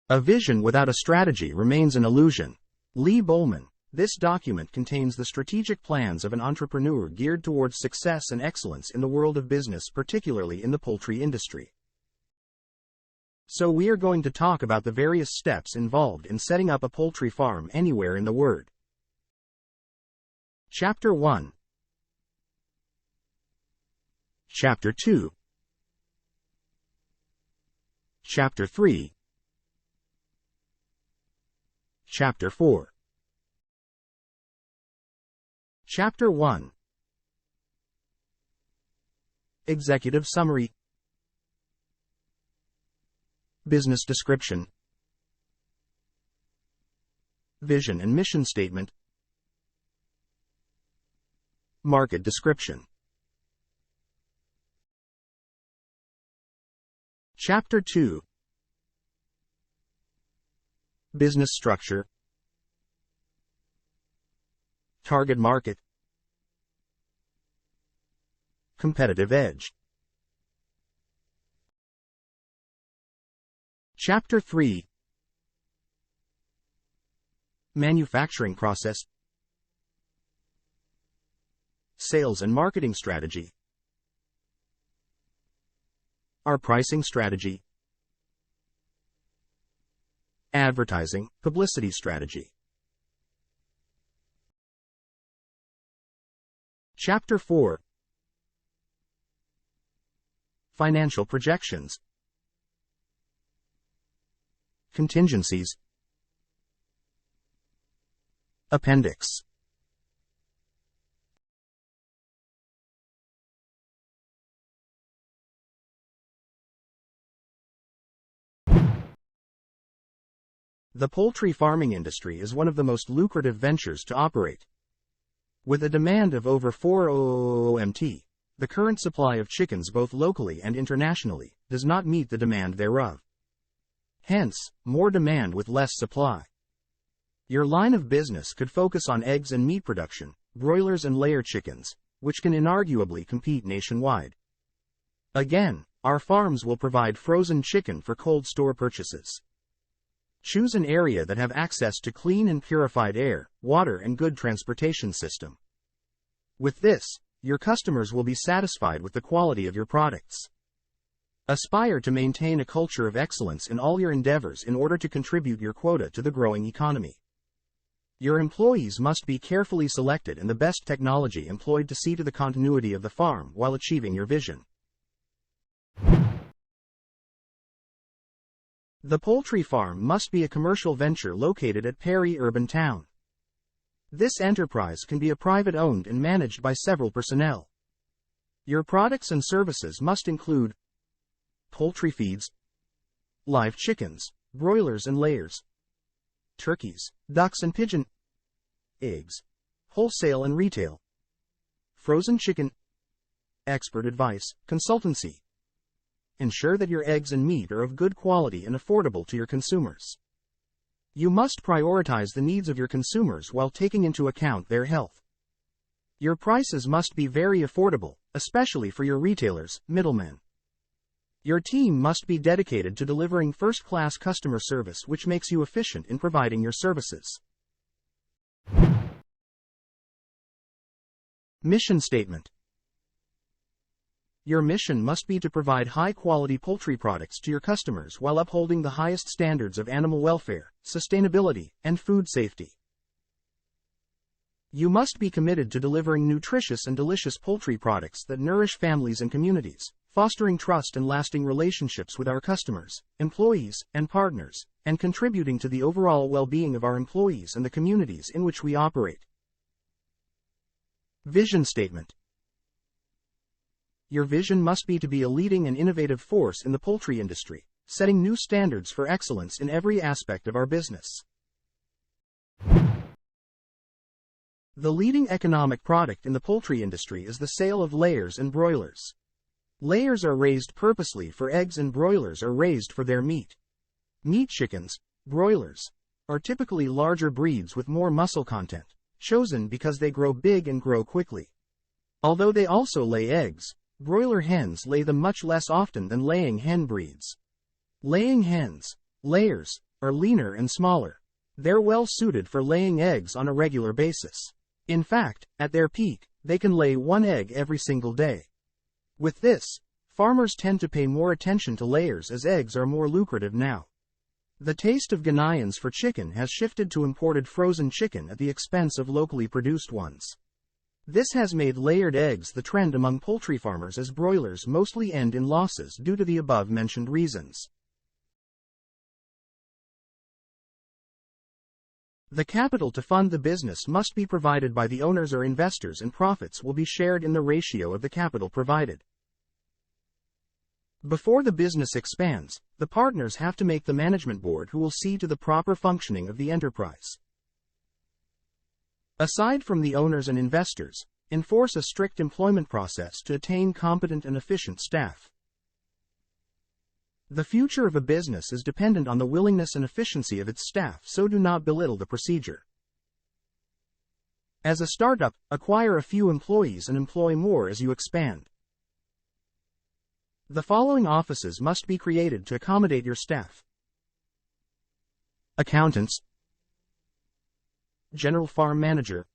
A vision without a strategy remains an illusion. Lee Bowman. This document contains the strategic plans of an entrepreneur geared towards success and excellence in the world of business, particularly in the poultry industry. So we are going to talk about the various steps involved in setting up a poultry farm anywhere in the world. Chapter 1. Chapter 2. Chapter 3. Chapter 4. Chapter 1. Executive Summary. Business Description. Vision and Mission Statement. Market Description. Chapter 2. Business Structure. Target Market. Competitive Edge. Chapter 3. Manufacturing Process. Sales and Marketing Strategy. Our Pricing Strategy. Advertising, Publicity Strategy. Chapter 4. Financial Projections. Contingencies. Appendix. The poultry farming industry is one of the most lucrative ventures to operate. With a demand of over 4 OMT, the current supply of chickens both locally and internationally does not meet the demand thereof. Hence, more demand with less supply. Your line of business could focus on eggs and meat production, broilers and layer chickens, which can inarguably compete nationwide. Again, our farms will provide frozen chicken for cold store purchases. Choose an area that have access to clean and purified air, water and good transportation system. With this, your customers will be satisfied with the quality of your products. Aspire to maintain a culture of excellence in all your endeavors in order to contribute your quota to the growing economy. Your employees must be carefully selected and the best technology employed to see to the continuity of the farm while achieving your vision. The poultry farm must be a commercial venture located at peri-urban town. This enterprise can be a private-owned and managed by several personnel. Your products and services must include poultry feeds, live chickens, broilers and layers, turkeys, ducks and pigeon, eggs, wholesale and retail, frozen chicken, expert advice, consultancy. Ensure that your eggs and meat are of good quality and affordable to your consumers. You must prioritize the needs of your consumers while taking into account their health. Your prices must be very affordable, especially for your retailers, middlemen. Your team must be dedicated to delivering first-class customer service, which makes you efficient in providing your services. Mission Statement. Your mission must be to provide high-quality poultry products to your customers while upholding the highest standards of animal welfare, sustainability, and food safety. You must be committed to delivering nutritious and delicious poultry products that nourish families and communities, fostering trust and lasting relationships with our customers, employees, and partners, and contributing to the overall well-being of our employees and the communities in which we operate. Vision Statement. Your vision must be to be a leading and innovative force in the poultry industry, setting new standards for excellence in every aspect of our business. The leading economic product in the poultry industry is the sale of layers and broilers. Layers are raised purposely for eggs and broilers are raised for their meat. Meat chickens, broilers, are typically larger breeds with more muscle content, chosen because they grow big and grow quickly. Although they also lay eggs, broiler hens lay them much less often than laying hen breeds. Laying hens, layers, are leaner and smaller. They're well suited for laying eggs on a regular basis. In fact, at their peak, they can lay one egg every single day. With this, farmers tend to pay more attention to layers as eggs are more lucrative now. The taste of Ghanaians for chicken has shifted to imported frozen chicken at the expense of locally produced ones. This has made layered eggs the trend among poultry farmers as broilers mostly end in losses due to the above-mentioned reasons. The capital to fund the business must be provided by the owners or investors, and profits will be shared in the ratio of the capital provided. Before the business expands, the partners have to make the management board who will see to the proper functioning of the enterprise. Aside from the owners and investors, enforce a strict employment process to attain competent and efficient staff. The future of a business is dependent on the willingness and efficiency of its staff, so do not belittle the procedure. As a startup, acquire a few employees and employ more as you expand. The following offices must be created to accommodate your staff: accountants, general farm manager,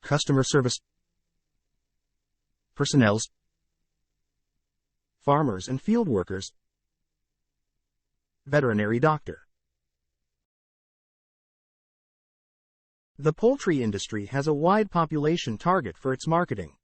customer service personnel, farmers and field workers, veterinary doctor. The poultry industry has a wide population target for its marketing.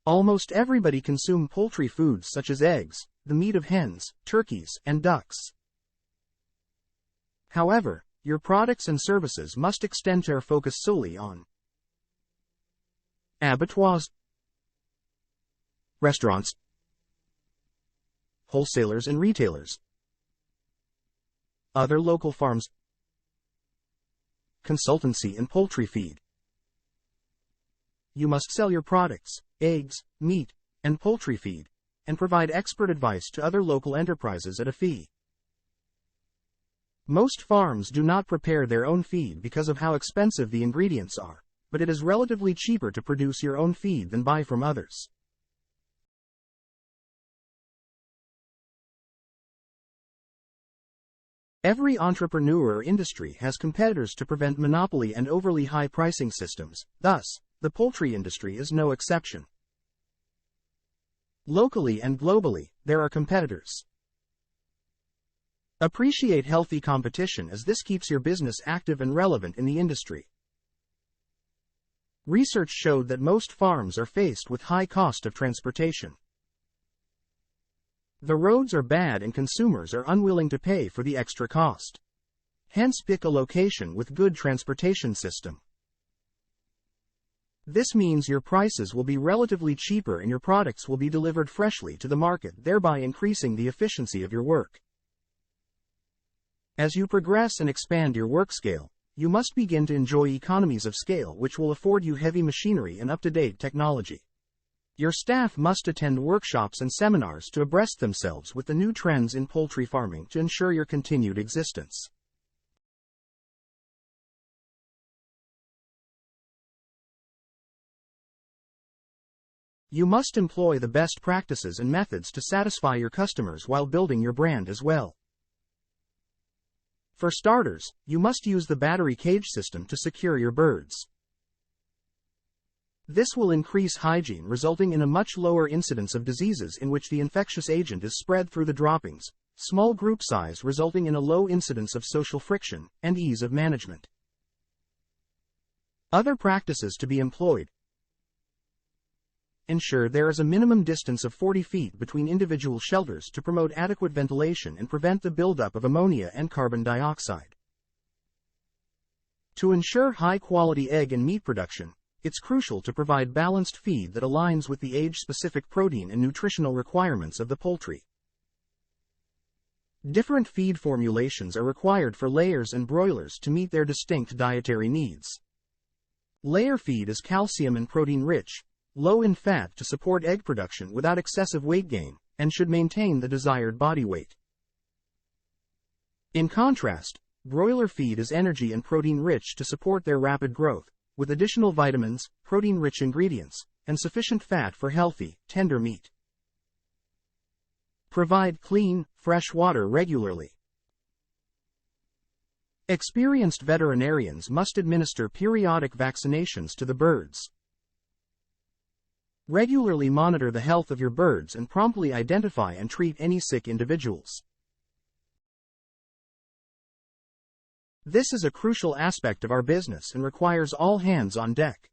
Almost everybody consumes poultry foods such as eggs, the meat of hens, turkeys, and ducks. However, your products and services must extend to or focus solely on abattoirs, restaurants, wholesalers and retailers, other local farms, consultancy and poultry feed. You must sell your products, eggs, meat, and poultry feed, and provide expert advice to other local enterprises at a fee. Most farms do not prepare their own feed because of how expensive the ingredients are, but it is relatively cheaper to produce your own feed than buy from others. Every entrepreneur or industry has competitors to prevent monopoly and overly high pricing systems. Thus, the poultry industry is no exception. Locally and globally, there are competitors. Appreciate healthy competition, as this keeps your business active and relevant in the industry. Research showed that most farms are faced with high cost of transportation. The roads are bad and consumers are unwilling to pay for the extra cost. Hence, pick a location with good transportation system. This means your prices will be relatively cheaper and your products will be delivered freshly to the market, thereby increasing the efficiency of your work. As you progress and expand your work scale, you must begin to enjoy economies of scale, which will afford you heavy machinery and up-to-date technology. Your staff must attend workshops and seminars to abreast themselves with the new trends in poultry farming to ensure your continued existence. You must employ the best practices and methods to satisfy your customers while building your brand as well. For starters, you must use the battery cage system to secure your birds. This will increase hygiene, resulting in a much lower incidence of diseases in which the infectious agent is spread through the droppings, small group size resulting in a low incidence of social friction, and ease of management. Other practices to be employed: ensure there is a minimum distance of 40 feet between individual shelters to promote adequate ventilation and prevent the buildup of ammonia and carbon dioxide. To ensure high-quality egg and meat production, it's crucial to provide balanced feed that aligns with the age-specific protein and nutritional requirements of the poultry. Different feed formulations are required for layers and broilers to meet their distinct dietary needs. Layer feed is calcium and protein-rich, low in fat to support egg production without excessive weight gain, and should maintain the desired body weight. In contrast, broiler feed is energy and protein-rich to support their rapid growth, with additional vitamins, protein-rich ingredients, and sufficient fat for healthy, tender meat. Provide clean, fresh water regularly. Experienced veterinarians must administer periodic vaccinations to the birds. Regularly monitor the health of your birds and promptly identify and treat any sick individuals. This is a crucial aspect of our business and requires all hands on deck.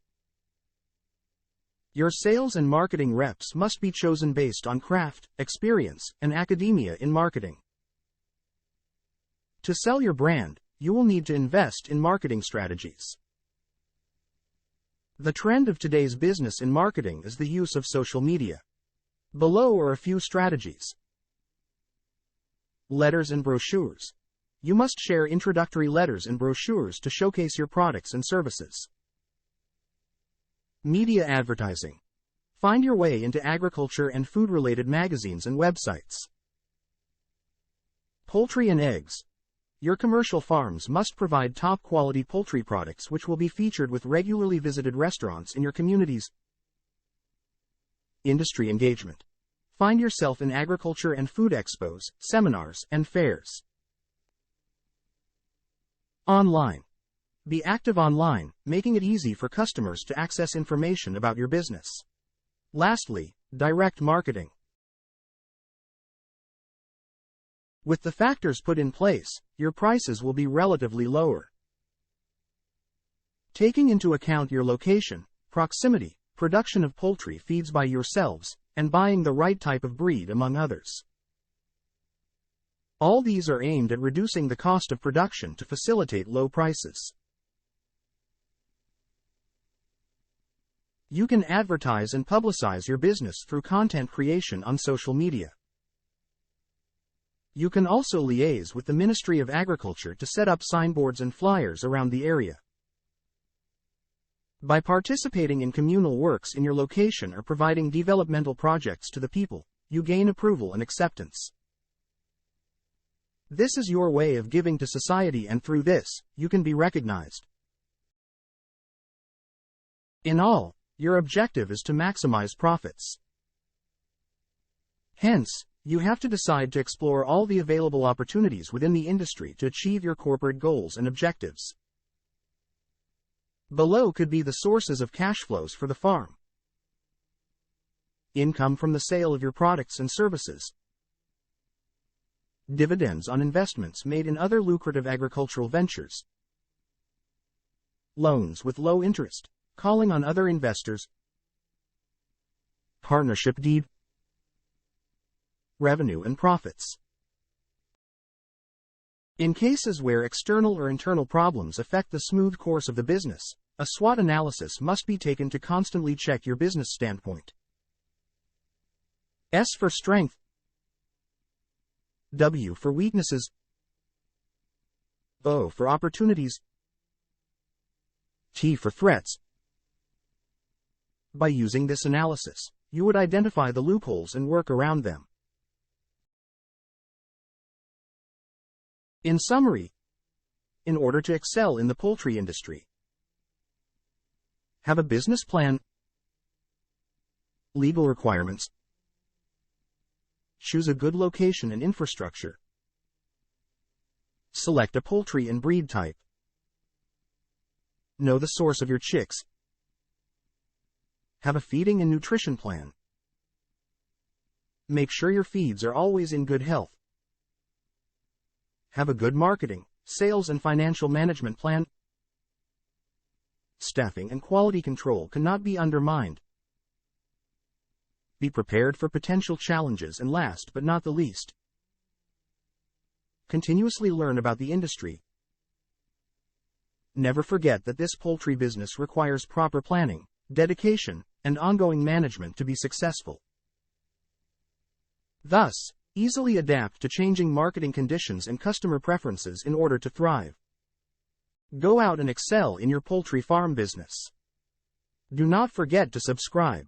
Your sales and marketing reps must be chosen based on craft, experience, and academia in marketing. To sell your brand, you will need to invest in marketing strategies. The trend of today's business in marketing is the use of social media. Below are a few strategies. Letters and brochures. You must share introductory letters and brochures to showcase your products and services. Media advertising. Find your way into agriculture and food-related magazines and websites. Poultry and eggs. Your commercial farms must provide top-quality poultry products which will be featured with regularly visited restaurants in your communities. Industry engagement. Find yourself in agriculture and food expos, seminars, and fairs. Online. Be active online, making it easy for customers to access information about your business. Lastly, direct marketing. With the factors put in place, your prices will be relatively lower. Taking into account your location, proximity, production of poultry feeds by yourselves, and buying the right type of breed among others. All these are aimed at reducing the cost of production to facilitate low prices. You can advertise and publicize your business through content creation on social media. You can also liaise with the Ministry of Agriculture to set up signboards and flyers around the area. By participating in communal works in your location or providing developmental projects to the people, you gain approval and acceptance. This is your way of giving to society, and through this, you can be recognized. In all, your objective is to maximize profits. Hence, you have to decide to explore all the available opportunities within the industry to achieve your corporate goals and objectives. Below could be the sources of cash flows for the farm. Income from the sale of your products and services. Dividends on investments made in other lucrative agricultural ventures. Loans with low interest, calling on other investors. Partnership deed. Revenue and profits. In cases where external or internal problems affect the smooth course of the business, a SWOT analysis must be taken to constantly check your business standpoint. S for strength. W for weaknesses. O for opportunities. T for threats. By using this analysis, you would identify the loopholes and work around them. In summary, in order to excel in the poultry industry, have a business plan, legal requirements, choose a good location and infrastructure, select a poultry and breed type, know the source of your chicks, have a feeding and nutrition plan, make sure your feeds are always in good health, have a good marketing, sales and financial management plan. Staffing and quality control cannot be undermined. Be prepared for potential challenges, and last but not the least, continuously learn about the industry. Never forget that this poultry business requires proper planning, dedication, and ongoing management to be successful. Thus, easily adapt to changing marketing conditions and customer preferences in order to thrive. Go out and excel in your poultry farm business. Do not forget to subscribe.